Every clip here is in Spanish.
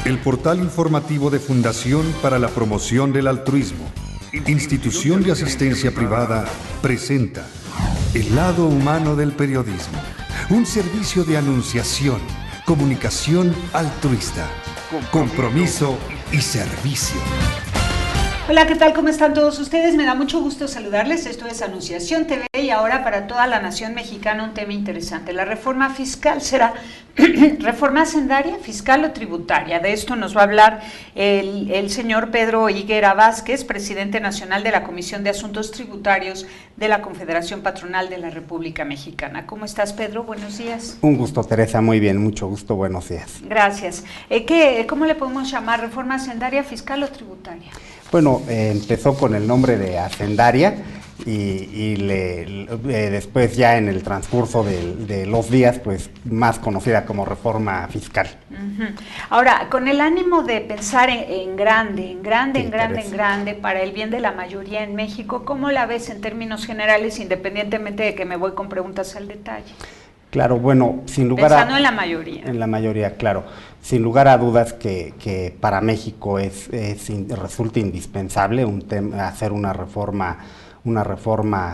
El portal informativo de Fundación para la Promoción del Altruismo, institución de asistencia privada, presenta El lado humano del periodismo, un servicio de anunciación, comunicación altruista, compromiso y servicio. Hola, ¿qué tal? ¿Cómo están todos ustedes? Me da mucho gusto saludarles. Esto es Anunciación TV y ahora para toda la nación mexicana un tema interesante. La reforma fiscal será reforma hacendaria, fiscal o tributaria. De esto nos va a hablar el señor Pedro Higuera Vázquez, presidente nacional de la Comisión de Asuntos Tributarios de la Confederación Patronal de la República Mexicana. ¿Cómo estás, Pedro? Buenos días. Un gusto, Teresa. Muy bien, mucho gusto. Buenos días. Gracias. ¿Cómo le podemos llamar? ¿Reforma hacendaria, fiscal o tributaria? Bueno, empezó con el nombre de hacendaria y después ya en el transcurso de los días, pues más conocida como reforma fiscal. Ahora, con el ánimo de pensar en grande, para el bien de la mayoría en México, ¿cómo la ves en términos generales, independientemente de que me voy con preguntas al detalle? Claro, bueno, sin lugar Pensando en la mayoría. En la mayoría, claro. Sin lugar a dudas que para México resulta indispensable hacer una reforma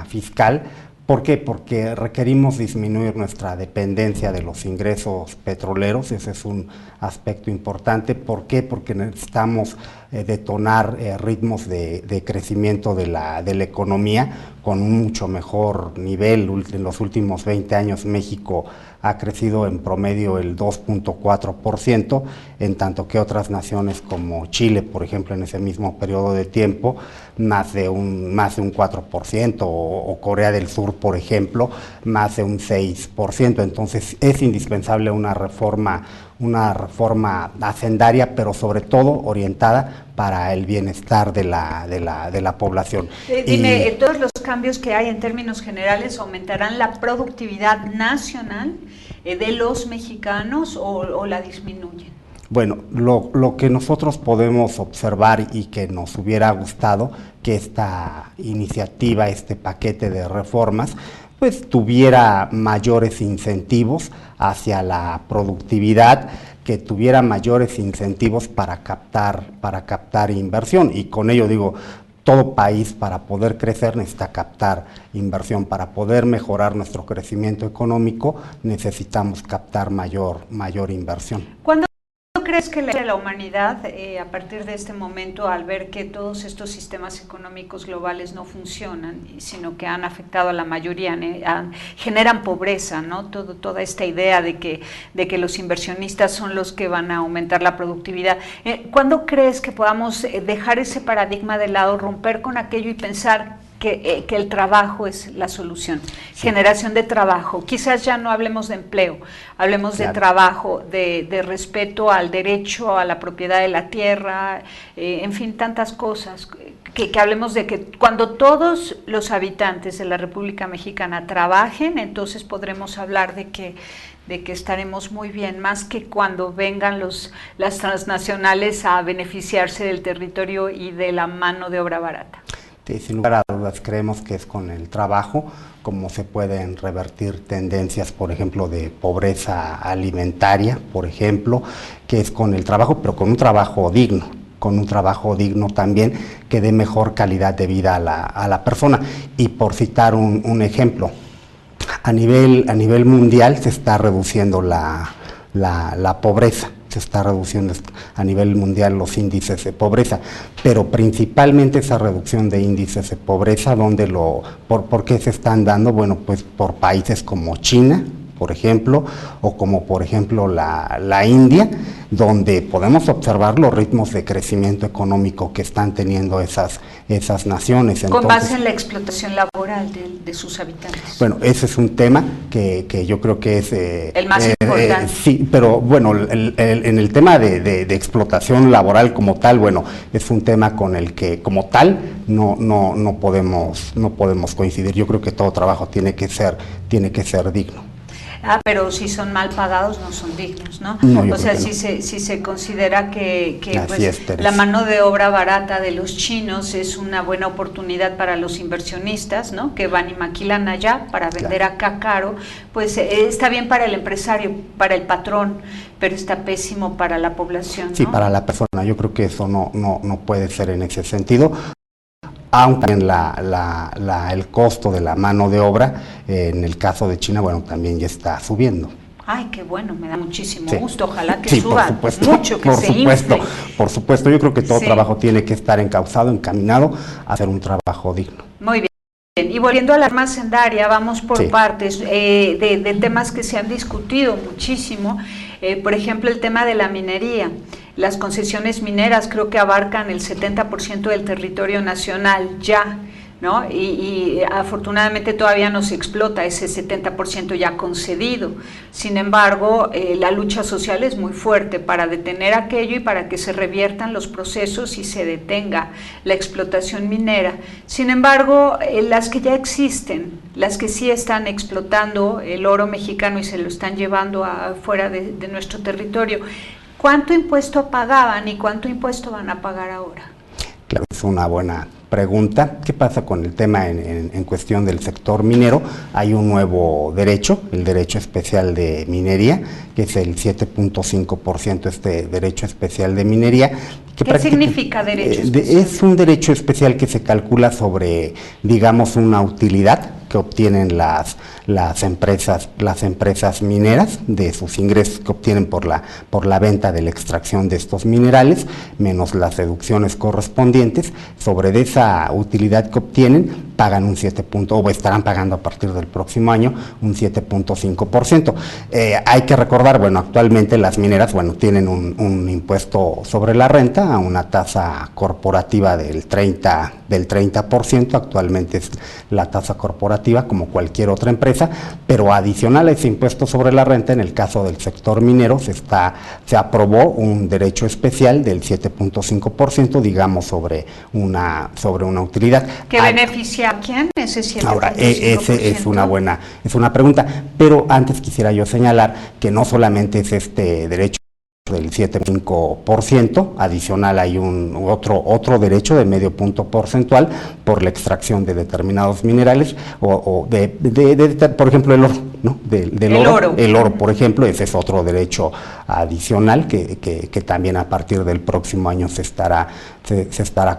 fiscal. ¿Por qué? Porque requerimos disminuir nuestra dependencia de los ingresos petroleros, ese es un aspecto importante. ¿Por qué? Porque necesitamos detonar ritmos de crecimiento de la economía con un mucho mejor nivel. En los últimos 20 años México ha crecido en promedio el 2.4%, en tanto que otras naciones como Chile, por ejemplo, en ese mismo periodo de tiempo, más de un 4%, o Corea del Sur, por ejemplo, más de un 6%. Entonces es indispensable una reforma hacendaria, pero sobre todo orientada para el bienestar de la población. Dime, ¿todos los cambios que hay en términos generales aumentarán la productividad nacional de los mexicanos o la disminuyen? Bueno, lo que nosotros podemos observar y que nos hubiera gustado que esta iniciativa, este paquete de reformas, pues tuviera mayores incentivos hacia la productividad, que tuviera mayores incentivos para captar inversión, y con ello digo, todo país para poder crecer necesita captar inversión. Para poder mejorar nuestro crecimiento económico necesitamos captar mayor inversión. ¿Cuándo crees que la humanidad, a partir de este momento, al ver que todos estos sistemas económicos globales no funcionan, sino que han afectado a la mayoría, generan pobreza, ¿no? Toda esta idea de que los inversionistas son los que van a aumentar la productividad. ¿Cuándo crees que podamos dejar ese paradigma de lado, romper con aquello y pensar que el trabajo es la solución? Sí. Generación de trabajo, quizás ya no hablemos de empleo, hablemos claro. De trabajo, de respeto al derecho a la propiedad de la tierra, en fin, tantas cosas, que hablemos de que cuando todos los habitantes de la República Mexicana trabajen, entonces podremos hablar de que estaremos muy bien, más que cuando vengan las transnacionales a beneficiarse del territorio y de la mano de obra barata. Sin lugar a dudas, creemos que es con el trabajo como se pueden revertir tendencias, por ejemplo, de pobreza alimentaria, por ejemplo, que es con el trabajo, pero con un trabajo digno también que dé mejor calidad de vida a la persona. Y por citar un ejemplo, a nivel mundial se está reduciendo la pobreza. Se está reduciendo a nivel mundial los índices de pobreza, pero principalmente esa reducción de índices de pobreza, ¿por qué se están dando? Bueno, pues por países como China, por ejemplo, o como por ejemplo la India, donde podemos observar los ritmos de crecimiento económico que están teniendo esas naciones. Con base en la explotación laboral de sus habitantes. Bueno, ese es un tema que yo creo que es el más importante. Sí, pero bueno, en el tema de explotación laboral como tal, bueno, es un tema con el que como tal no podemos coincidir. Yo creo que todo trabajo tiene que ser digno. pero si son mal pagados no son dignos, ¿no? No, o sea, si se considera que pues, la mano de obra barata de los chinos es una buena oportunidad para los inversionistas, ¿no? Que van y maquilan allá para vender acá caro, pues está bien para el empresario, para el patrón, pero está pésimo para la población, ¿no? Sí, para la persona. Yo creo que eso no puede ser en ese sentido. Aunque también el costo de la mano de obra, en el caso de China, bueno, también ya está subiendo. Ay, qué bueno, me da muchísimo gusto, ojalá que suba por supuesto, mucho, que se infle. Por supuesto, yo creo que todo trabajo tiene que estar encaminado a hacer un trabajo digno. Muy bien. Y volviendo a la reforma hacendaria, vamos por partes, de temas que se han discutido muchísimo, por ejemplo, el tema de la minería. Las concesiones mineras creo que abarcan el 70% del territorio nacional ya, ¿no? Y afortunadamente todavía no se explota ese 70% ya concedido. Sin embargo, la lucha social es muy fuerte para detener aquello y para que se reviertan los procesos y se detenga la explotación minera. Sin embargo, las que ya existen, las que sí están explotando el oro mexicano y se lo están llevando afuera de nuestro territorio, ¿cuánto impuesto pagaban y cuánto impuesto van a pagar ahora? Claro, es una buena pregunta. ¿Qué pasa con el tema en cuestión del sector minero? Hay un nuevo derecho, el derecho especial de minería, que es el 7.5%, este derecho especial de minería. ¿Qué significa derecho especial? Es un derecho especial que se calcula sobre, digamos, una utilidad que obtienen las empresas mineras de sus ingresos que obtienen por la venta de la extracción de estos minerales, menos las deducciones correspondientes. Sobre esa utilidad que obtienen, pagan un 7. O estarán pagando a partir del próximo año un 7.5%. Hay que recordar, bueno, actualmente las mineras, bueno, tienen un impuesto sobre la renta a una tasa corporativa del 30%, actualmente es la tasa corporativa como cualquier otra empresa, pero adicional a ese impuesto sobre la renta, en el caso del sector minero se aprobó un derecho especial del 7.5%, digamos, sobre una utilidad. ¿Qué beneficia a quién ese 7.5%? Ahora, es una pregunta, pero antes quisiera yo señalar que no solamente es este derecho del 7.5%, adicional hay otro derecho de medio punto porcentual por la extracción de determinados minerales por ejemplo, el oro, ¿no? El oro, por ejemplo, ese es otro derecho adicional que también a partir del próximo año se estará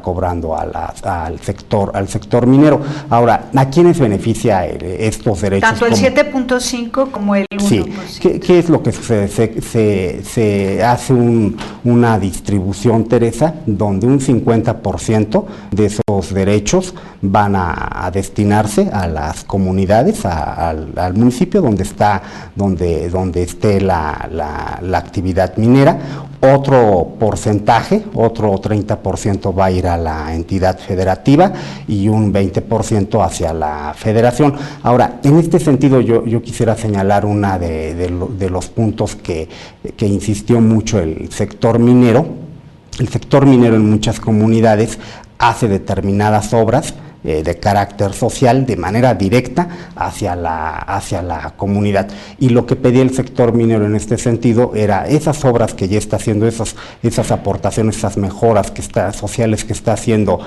cobrando al sector minero. Ahora, ¿a quiénes beneficia estos derechos? Tanto el 7.5 como el 1%. Sí, ¿qué es lo que se hace una distribución, Teresa, donde un 50% de esos derechos van a destinarse a las comunidades, al municipio donde esté la actividad minera? Otro porcentaje, otro 30% va a ir a la entidad federativa y un 20% hacia la federación. Ahora, en este sentido yo quisiera señalar una de los puntos que insistió mucho el sector minero. El sector minero en muchas comunidades hace determinadas obras de carácter social de manera directa hacia la comunidad, y lo que pedía el sector minero en este sentido era esas obras que ya está haciendo, esas aportaciones, esas mejoras sociales que está haciendo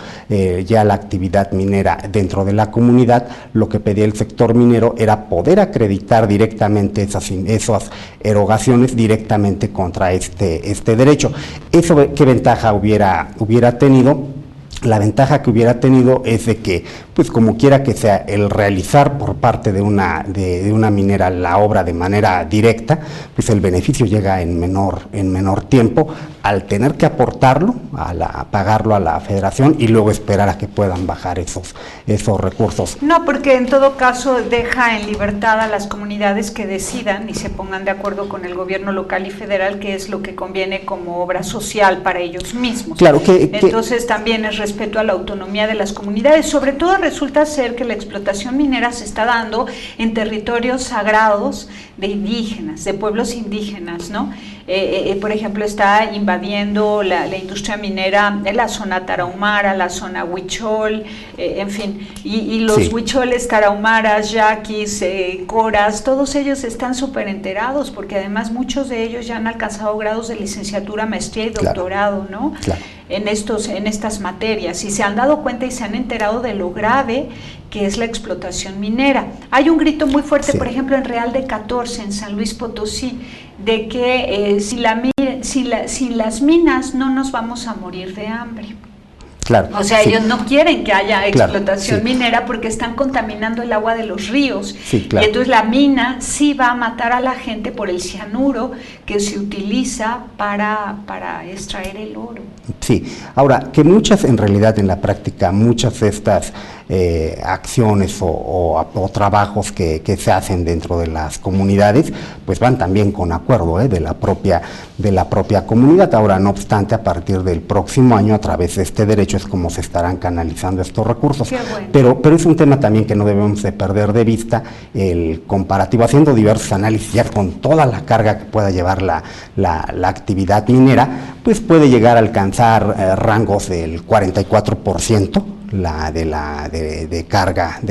ya la actividad minera dentro de la comunidad. Lo que pedía el sector minero era poder acreditar directamente esas erogaciones directamente contra este derecho. ¿Eso qué ventaja hubiera tenido? La ventaja que hubiera tenido es de que, pues como quiera que sea, el realizar por parte de una minera la obra de manera directa, pues el beneficio llega en menor tiempo, al tener que aportarlo, pagarlo a la federación y luego esperar a que puedan bajar esos recursos. No, porque en todo caso deja en libertad a las comunidades que decidan y se pongan de acuerdo con el gobierno local y federal qué es lo que conviene como obra social para ellos mismos. Claro entonces también es respeto a la autonomía de las comunidades. Sobre todo resulta ser que la explotación minera se está dando en territorios sagrados de indígenas, de pueblos indígenas, ¿no? por ejemplo, está invadiendo la industria minera de la zona tarahumara, la zona huichol, en fin, y los huicholes, tarahumaras, yaquis, coras, todos ellos están súper enterados, porque además muchos de ellos ya han alcanzado grados de licenciatura, maestría y doctorado, ¿no? En estas materias, y se han dado cuenta y se han enterado de lo grave que es la explotación minera. Hay un grito muy fuerte, por ejemplo, en Real de 14, en San Luis Potosí, de que sin las minas no nos vamos a morir de hambre. Claro, o sea, ellos no quieren que haya explotación minera porque están contaminando el agua de los ríos. Y entonces la mina sí va a matar a la gente por el cianuro que se utiliza para extraer el oro. Sí, ahora, que en realidad en la práctica, muchas de estas acciones o trabajos que se hacen dentro de las comunidades, pues van también con acuerdo de la propia comunidad. Ahora, no obstante, a partir del próximo año, a través de este derecho, es como se estarán canalizando estos recursos. Bueno. Pero es un tema también que no debemos de perder de vista, el comparativo, haciendo diversos análisis ya con toda la carga que pueda llevar la actividad minera, pues puede llegar a alcanzar rangos del 44%, de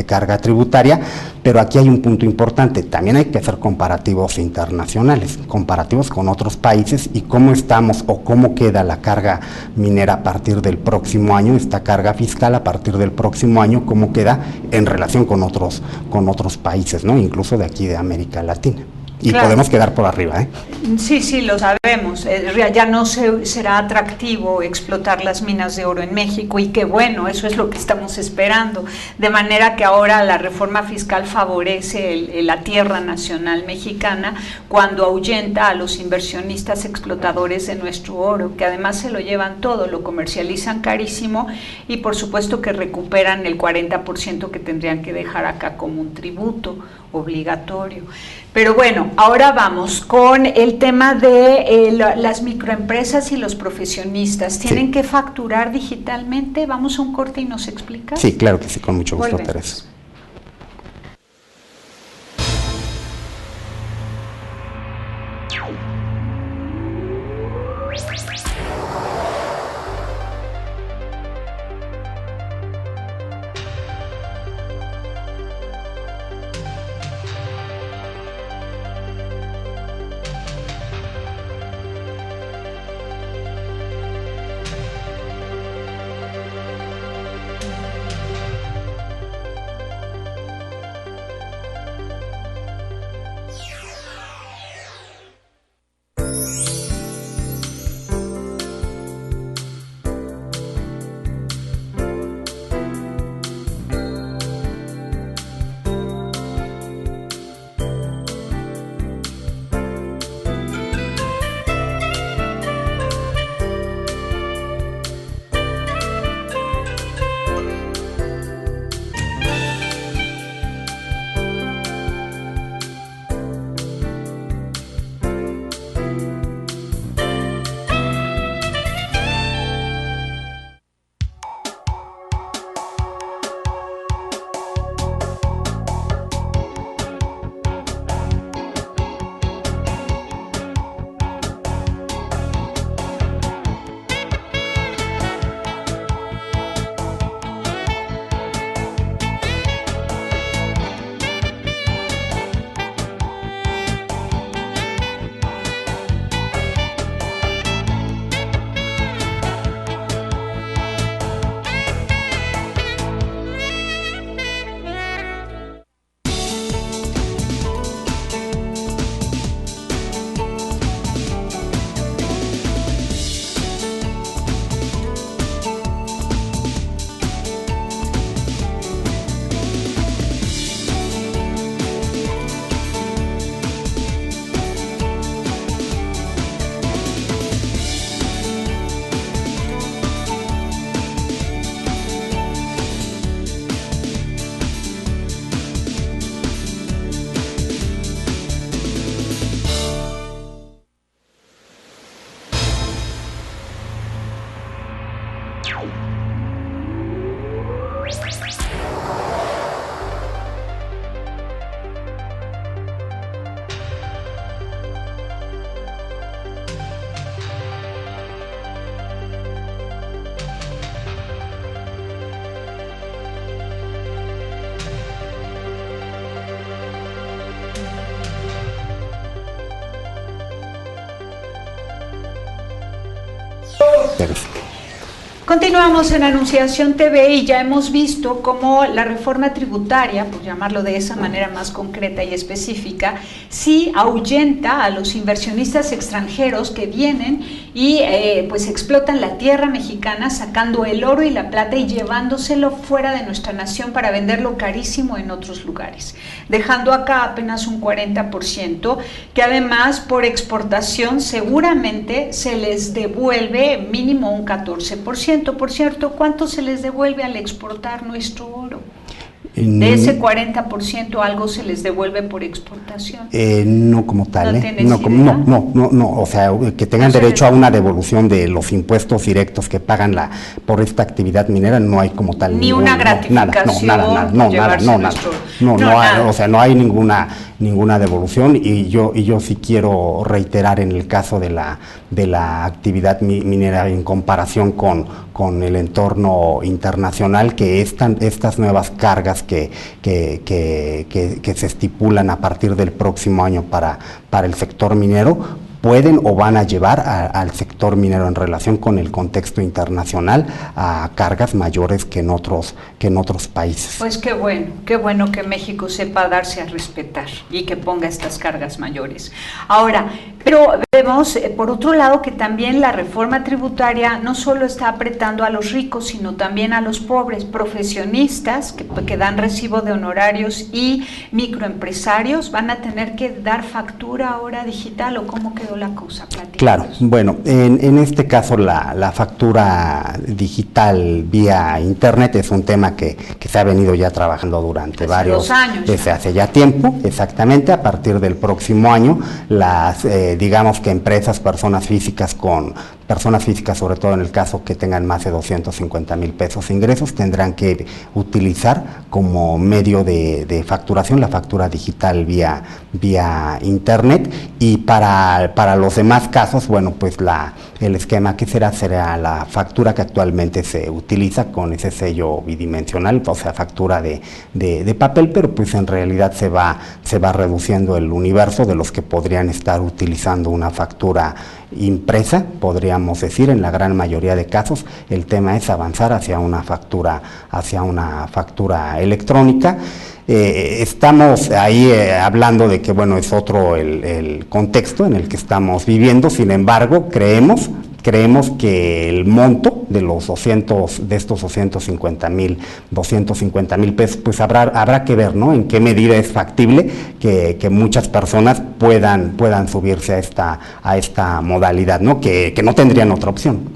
carga tributaria, pero aquí hay un punto importante, también hay que hacer comparativos internacionales, comparativos con otros países y cómo estamos o cómo queda la carga minera a partir del próximo año, esta carga fiscal a partir del próximo año, cómo queda en relación con otros países, ¿no? Incluso de aquí de América Latina. Y podemos quedar por arriba, ¿eh? Sí, lo sabemos. Ya no será atractivo explotar las minas de oro en México, y qué bueno, eso es lo que estamos esperando. De manera que ahora la reforma fiscal favorece la tierra nacional mexicana cuando ahuyenta a los inversionistas explotadores de nuestro oro, que además se lo llevan todo, lo comercializan carísimo y por supuesto que recuperan el 40% que tendrían que dejar acá como un tributo obligatorio. Pero bueno, ahora vamos con el tema de las microempresas y los profesionistas. ¿Tienen que facturar digitalmente? Vamos a un corte y nos explicas. Sí, claro que sí, con mucho gusto, Teresa. Teresa. Continuamos en Anunciación TV y ya hemos visto cómo la reforma tributaria, por llamarlo de esa manera más concreta y específica, sí ahuyenta a los inversionistas extranjeros que vienen y pues explotan la tierra mexicana sacando el oro y la plata y llevándoselo fuera de nuestra nación para venderlo carísimo en otros lugares, dejando acá apenas un 40%, que además por exportación seguramente se les devuelve mínimo un 14%. Por cierto, ¿cuánto se les devuelve al exportar nuestro oro? De ese 40% algo se les devuelve por exportación. No como tal, ¿No o sea, que tengan derecho a una devolución de los impuestos directos que pagan por esta actividad minera, no hay como tal. Ni una gratificación. Nada, o sea, no hay ninguna devolución y yo sí quiero reiterar en el caso de la actividad minera en comparación con el entorno internacional que estas nuevas cargas que se estipulan a partir del próximo año para el sector minero pueden o van a llevar al sector minero en relación con el contexto internacional a cargas mayores que en otros países. Pues qué bueno que México sepa darse a respetar y que ponga estas cargas mayores. Ahora, pero vemos por otro lado que también la reforma tributaria no solo está apretando a los ricos, sino también a los pobres, profesionistas que dan recibo de honorarios y microempresarios van a tener que dar factura ahora digital, ¿o cómo quedó la cosa? Platícanos. Claro, bueno, en este caso la factura digital vía internet es un tema que se ha venido ya trabajando durante varios años. Desde hace ya tiempo, exactamente. A partir del próximo año, digamos que personas físicas sobre todo en el caso que tengan más de 250,000 pesos de ingresos, tendrán que utilizar como medio de facturación la factura digital vía internet, y para los demás casos, bueno, pues el esquema que será la factura que actualmente se utiliza con ese sello bidimensional, o sea, factura de papel, pero pues en realidad se va reduciendo el universo de los que podrían estar utilizando una factura impresa, podríamos decir. En la gran mayoría de casos el tema es avanzar hacia una factura electrónica. Estamos ahí hablando de que, bueno, es otro el contexto en el que estamos viviendo. Sin embargo, creemos que el monto de estos 250,000 pesos, pues habrá que ver, ¿no?, en qué medida es factible que muchas personas puedan subirse a esta modalidad, ¿no?, que no tendrían otra opción.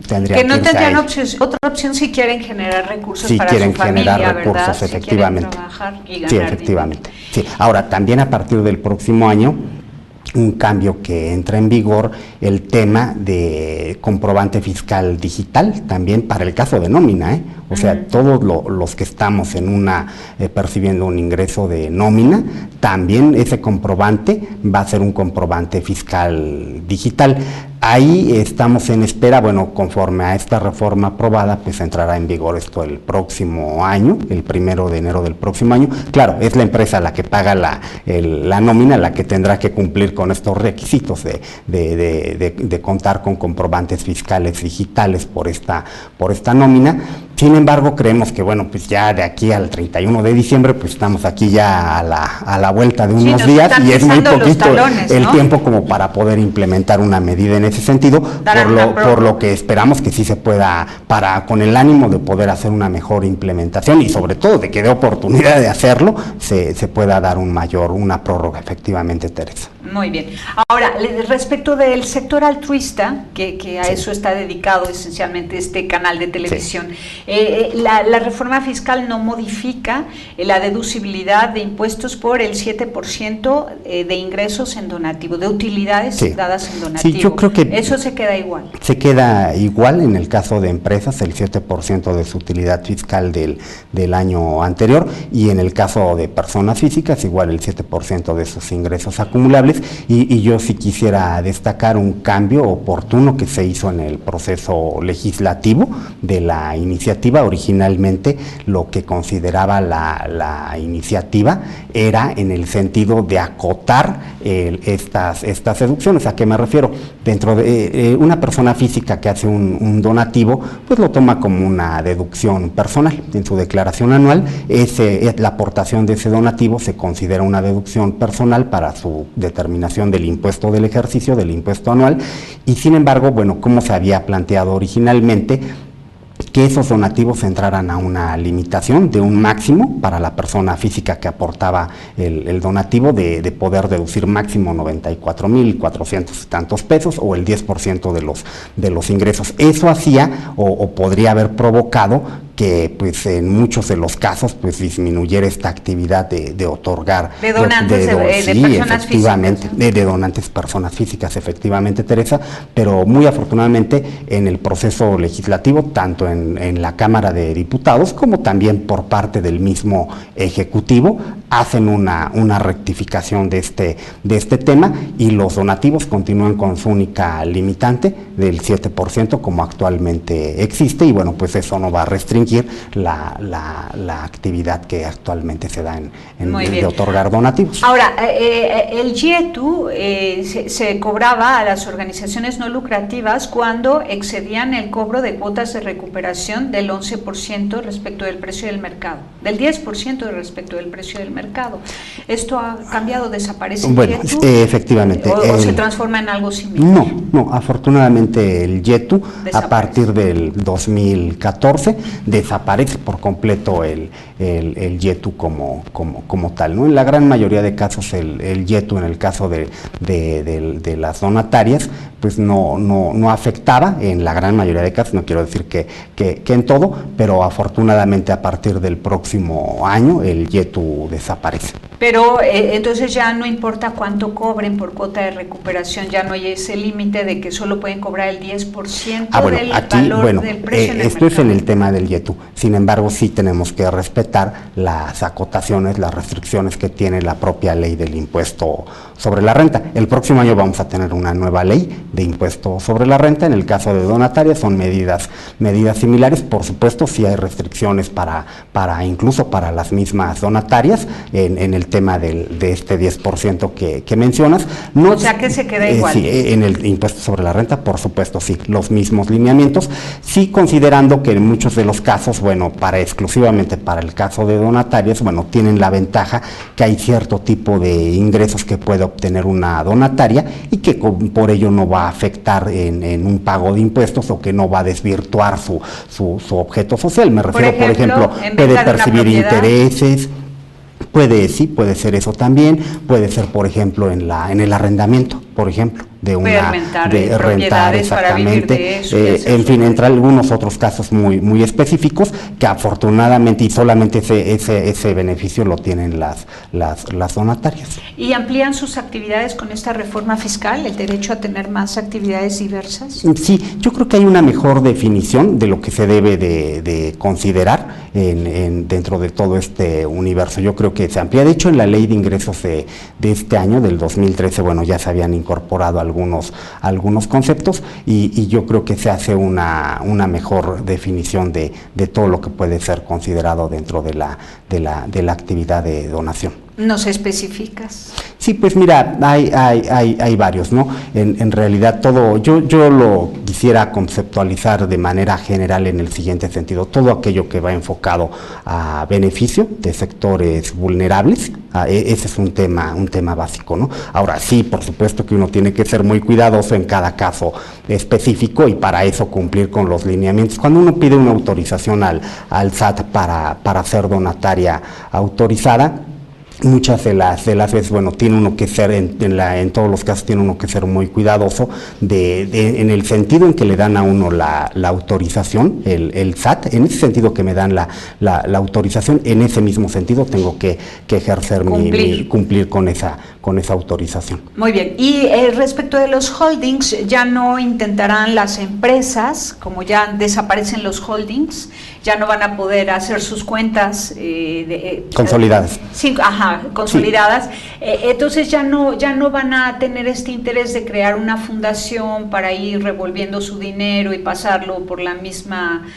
Otra opción si quieren generar recursos para su familia, si quieren generar recursos, efectivamente. Si quieren trabajar y ganar sí, efectivamente. Sí. Ahora, también a partir del próximo año, un cambio que entra en vigor, el tema de comprobante fiscal digital, también para el caso de nómina, O sea, todos los que estamos percibiendo un ingreso de nómina, también ese comprobante va a ser un comprobante fiscal digital. Ahí estamos en espera, bueno, conforme a esta reforma aprobada, pues entrará en vigor esto el próximo año, el 1 de enero del próximo año. Claro, es la empresa la que paga la nómina, la que tendrá que cumplir con estos requisitos de contar con comprobantes fiscales digitales por esta nómina. Sin embargo, creemos que, bueno, pues ya de aquí al 31 de diciembre, pues estamos aquí ya a la vuelta de unos días, y es muy poquito el tiempo como para poder implementar una medida en ese sentido, por lo que esperamos que sí se pueda, con el ánimo de poder hacer una mejor implementación y sobre todo de que dé oportunidad de hacerlo, se pueda dar una prórroga, efectivamente, Teresa. Muy bien. Ahora, respecto del sector altruista, que a eso está dedicado esencialmente este canal de televisión, la reforma fiscal no modifica la deducibilidad de impuestos por el 7% de ingresos en donativo, de utilidades dadas en donativo. Sí, yo creo que eso se queda igual. Se queda igual en el caso de empresas, el 7% de su utilidad fiscal del año anterior, y en el caso de personas físicas, igual el 7% de sus ingresos acumulables. Y yo sí quisiera destacar un cambio oportuno que se hizo en el proceso legislativo de la iniciativa. Originalmente lo que consideraba la iniciativa era en el sentido de acotar estas deducciones. ¿A qué me refiero? Dentro de una persona física que hace un donativo, pues lo toma como una deducción personal. En su declaración anual, la aportación de ese donativo se considera una deducción personal para su determinación del impuesto del ejercicio, del impuesto anual, y sin embargo, bueno, como se había planteado originalmente, que esos donativos entraran a una limitación de un máximo para la persona física que aportaba el donativo, de poder deducir máximo 94,400 y tantos pesos o el 10% de los ingresos. Eso hacía o podría haber provocado que pues en muchos de los casos pues disminuyera esta actividad de otorgar de donantes de sí, personas efectivamente, físicas, ¿no? de donantes personas físicas, efectivamente, Teresa, pero muy afortunadamente en el proceso legislativo, tanto en la Cámara de Diputados como también por parte del mismo Ejecutivo, hacen una rectificación de este tema, y los donativos continúan con su única limitante del 7% como actualmente existe, y bueno, pues eso no va a restringir la actividad que actualmente se da de otorgar donativos. Ahora, el YETU se cobraba a las organizaciones no lucrativas cuando excedían el cobro de cuotas de recuperación del 11% respecto del precio del mercado, del 10% respecto del precio del mercado. ¿Esto ha cambiado, desaparece el YETU? Efectivamente. ¿O se transforma en algo similar? No, afortunadamente el YETU a partir del 2014 desaparece por completo el YETU como tal, ¿no? En la gran mayoría de casos el YETU, en el caso de las donatarias, pues no afectaba, en la gran mayoría de casos, no quiero decir que en todo, pero afortunadamente a partir del próximo año el YETU desaparece. Pero entonces ya no importa cuánto cobren por cuota de recuperación, ya no hay ese límite de que solo pueden cobrar el 10% del valor del precio en el esto mercado. Es en el tema del YETU. Sin embargo, sí tenemos que respetar las acotaciones, las restricciones que tiene la propia ley del impuesto sobre la renta. El próximo año vamos a tener una nueva ley de impuesto sobre la renta. En el caso de donatarias son medidas similares. Por supuesto, sí hay restricciones incluso para las mismas donatarias en el tema de este 10% que mencionas. No, o sea que se queda igual. Sí, en el impuesto sobre la renta, por supuesto, sí, los mismos lineamientos, sí, considerando que en muchos de los casos, bueno, exclusivamente para el caso de donatarias, bueno, tienen la ventaja que hay cierto tipo de ingresos que puede obtener una donataria y que por ello no va a afectar en un pago de impuestos, o que no va a desvirtuar su objeto social. Me refiero, por ejemplo, puede percibir intereses. Puede ser eso también, puede ser, por ejemplo, en el arrendamiento, por ejemplo, de rentar exactamente, para vivir de eso, en fin, entre algunos otros casos muy específicos que afortunadamente y solamente ese beneficio lo tienen las donatarias. ¿Y amplían sus actividades con esta reforma fiscal, el derecho a tener más actividades diversas? Sí, yo creo que hay una mejor definición de lo que se debe de considerar dentro de todo este universo. Yo creo que se amplía. De hecho, en la ley de ingresos de este año, del 2013, bueno, ya se habían incorporado algunos conceptos, y yo creo que se hace una mejor definición de todo lo que puede ser considerado dentro de la actividad de donación. ¿Nos especificas? Sí, pues mira, hay varios, ¿no? En realidad todo, yo lo quisiera conceptualizar de manera general en el siguiente sentido: todo aquello que va enfocado a beneficio de sectores vulnerables, ese es un tema básico, ¿no? Ahora sí, por supuesto que uno tiene que ser muy cuidadoso en cada caso específico, y para eso cumplir con los lineamientos. Cuando uno pide una autorización al SAT para ser donataria autorizada, muchas de las veces, bueno, tiene uno que ser, en todos los casos tiene uno que ser muy cuidadoso en el sentido en que le dan a uno la autorización, el SAT, en ese sentido que me dan la autorización, en ese mismo sentido tengo que ejercer cumplir con esa autorización. Muy bien, y respecto de los holdings, ya no intentarán las empresas, como ya desaparecen los holdings, ya no van a poder hacer sus cuentas consolidadas. Sí, consolidadas. Sí. Entonces ya no van a tener este interés de crear una fundación para ir revolviendo su dinero y pasarlo por la misma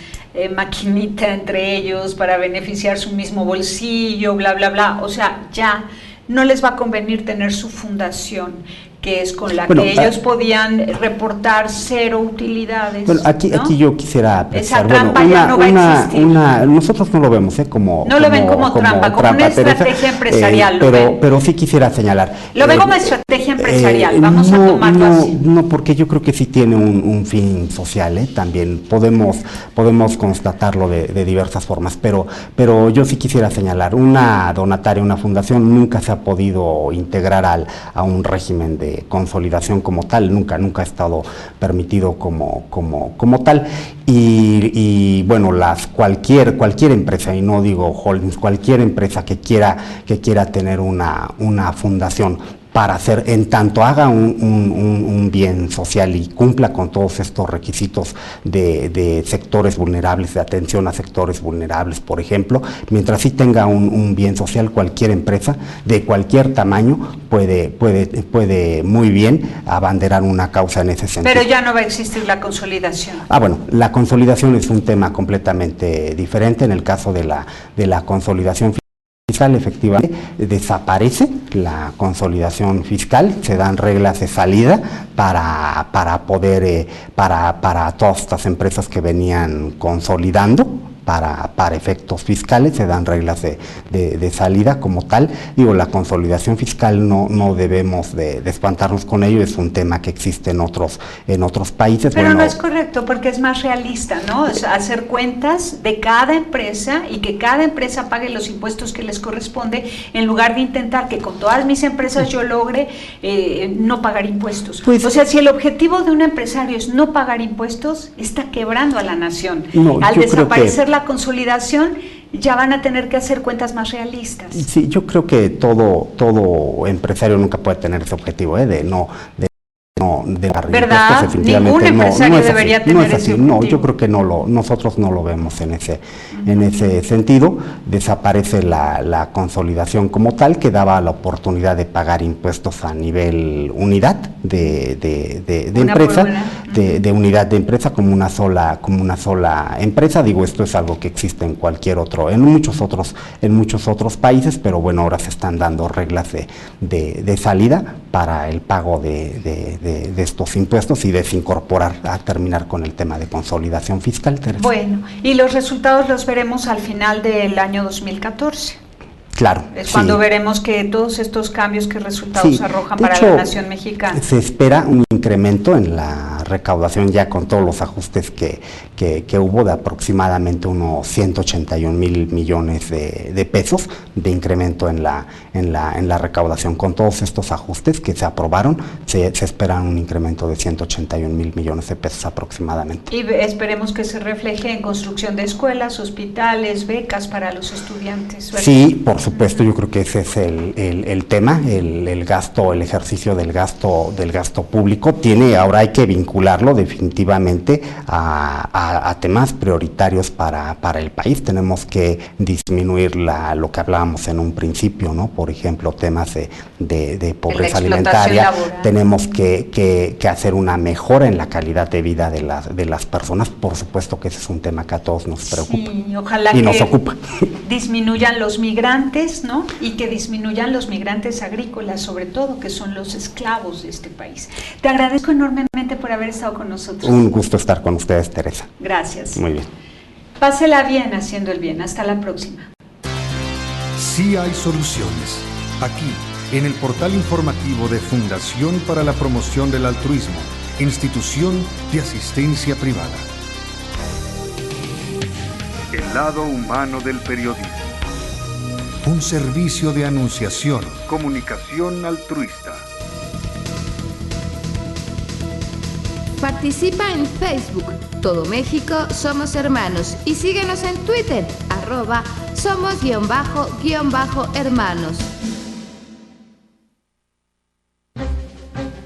maquinita entre ellos para beneficiar su mismo bolsillo, bla, bla, bla. O sea, ya no les va a convenir tener su fundación. que es con la que ellos podían reportar 0 utilidades. Bueno, aquí yo quisiera esa trampa ya no va a existir. Nosotros no lo vemos no lo ven como trampa, como una estrategia empresarial. Pero sí quisiera señalar. Lo ven como estrategia empresarial, vamos a tomarlo así. No, porque yo creo que sí tiene un fin social, también podemos constatarlo de diversas formas, pero yo sí quisiera señalar, una donataria, una fundación nunca se ha podido integrar a un régimen de consolidación como tal, nunca ha estado permitido como tal, y bueno, cualquier empresa, y no digo holdings, cualquier empresa que quiera tener una fundación para hacer, en tanto haga un bien social y cumpla con todos estos requisitos de sectores vulnerables, de atención a sectores vulnerables, por ejemplo, mientras sí tenga un bien social, cualquier empresa de cualquier tamaño puede muy bien abanderar una causa en ese sentido. Pero ya no va a existir la consolidación. Bueno, la consolidación es un tema completamente diferente. En el caso de la consolidación fiscal, efectivamente desaparece la consolidación fiscal, se dan reglas de salida para poder, para todas estas empresas que venían consolidando. Para efectos fiscales se dan reglas de salida como tal. Digo, la consolidación fiscal no debemos de espantarnos con ello, es un tema que existe en otros países. Pero no es correcto, porque es más realista, ¿no? O sea, hacer cuentas de cada empresa y que cada empresa pague los impuestos que les corresponde, en lugar de intentar que con todas mis empresas yo logre no pagar impuestos. Pues, o sea, si el objetivo de un empresario es no pagar impuestos, está quebrando a la nación. Al desaparecer la consolidación, ya van a tener que hacer cuentas más realistas. Sí, yo creo que todo empresario nunca puede tener ese objetivo, de ¿verdad? Ningún empresario debería tener ese objetivo. No, yo creo que nosotros no lo vemos en ese sentido. Desaparece la consolidación como tal, que daba la oportunidad de pagar impuestos a nivel unidad de empresa, de unidad de empresa como una sola empresa. Digo, esto es algo que existe en muchos otros países, pero bueno, ahora se están dando reglas de salida para el pago de estos impuestos y desincorporar, a terminar con el tema de consolidación fiscal, Teresa. Bueno, y los resultados los veremos al final del año 2014. Claro. Es cuando veremos que todos estos cambios, que resultados arrojan para la nación mexicana. Se espera un incremento en la recaudación, ya con todos los ajustes que hubo, de aproximadamente unos 181,000 millones de pesos de incremento en la recaudación. Con todos estos ajustes que se aprobaron, se espera un incremento de 181,000 millones de pesos aproximadamente. Y esperemos que se refleje en construcción de escuelas, hospitales, becas para los estudiantes, ¿verdad? Sí, por supuesto, yo creo que ese es el tema, el gasto, el ejercicio del gasto público. Ahora hay que vincularlo definitivamente a temas prioritarios para el país. Tenemos que disminuir lo que hablábamos en un principio, ¿no? Por ejemplo, temas de pobreza alimentaria. Laboral. Tenemos que hacer una mejora en la calidad de vida de las personas. Por supuesto que ese es un tema que a todos nos preocupa, ojalá y nos ocupa. Disminuyan los migrantes, ¿no? Y que disminuyan los migrantes agrícolas, sobre todo, que son los esclavos de este país. Te agradezco enormemente por haber estado con nosotros. Un gusto estar con ustedes, Teresa. Gracias. Muy bien. Pásela bien haciendo el bien. Hasta la próxima. Sí hay soluciones. Aquí, en el portal informativo de Fundación para la Promoción del Altruismo, Institución de Asistencia Privada. El lado humano del periodismo. Un servicio de anunciación, comunicación altruista. Participa en Facebook, Todo México Somos Hermanos, y síguenos en Twitter, @somos_hermanos.